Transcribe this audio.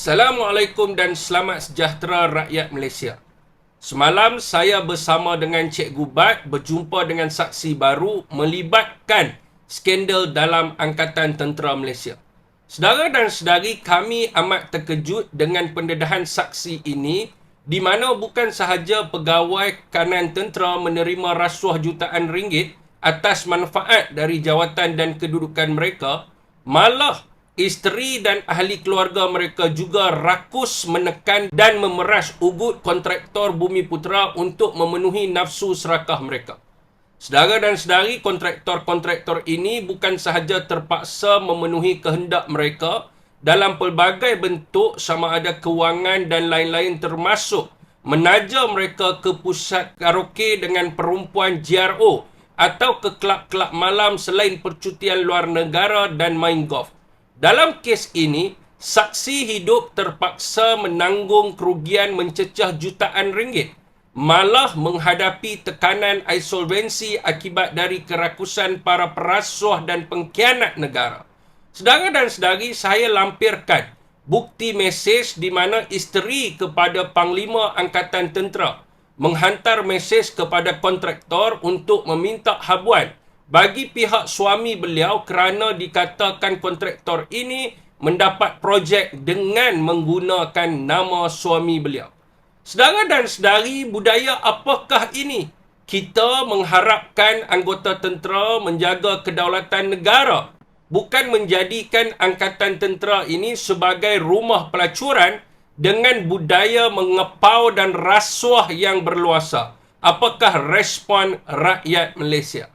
Assalamualaikum dan selamat sejahtera rakyat Malaysia. Semalam saya bersama dengan Cikgu Bat berjumpa dengan saksi baru melibatkan skandal dalam Angkatan Tentera Malaysia. Saudara dan saudari, kami amat terkejut dengan pendedahan saksi ini di mana bukan sahaja pegawai kanan tentera menerima rasuah jutaan ringgit atas manfaat dari jawatan dan kedudukan mereka, malah isteri dan ahli keluarga mereka juga rakus menekan dan memeras ugut kontraktor Bumiputera untuk memenuhi nafsu serakah mereka. Saudara dan saudari, kontraktor-kontraktor ini bukan sahaja terpaksa memenuhi kehendak mereka dalam pelbagai bentuk sama ada kewangan dan lain-lain, termasuk menaja mereka ke pusat karaoke dengan perempuan GRO atau ke kelab-kelab malam selain percutian luar negara dan main golf. Dalam kes ini, saksi hidup terpaksa menanggung kerugian mencecah jutaan ringgit, malah menghadapi tekanan insolvensi akibat dari kerakusan para perasuah dan pengkhianat negara. Saudara dan saudari, saya lampirkan bukti mesej di mana isteri kepada Panglima Angkatan Tentera menghantar mesej kepada kontraktor untuk meminta habuan bagi pihak suami beliau kerana dikatakan kontraktor ini mendapat projek dengan menggunakan nama suami beliau. Saudara dan saudari, budaya apakah ini? Kita mengharapkan anggota tentera menjaga kedaulatan negara, bukan menjadikan Angkatan Tentera ini sebagai rumah pelacuran dengan budaya mengepau dan rasuah yang berluasa. Apakah respon rakyat Malaysia?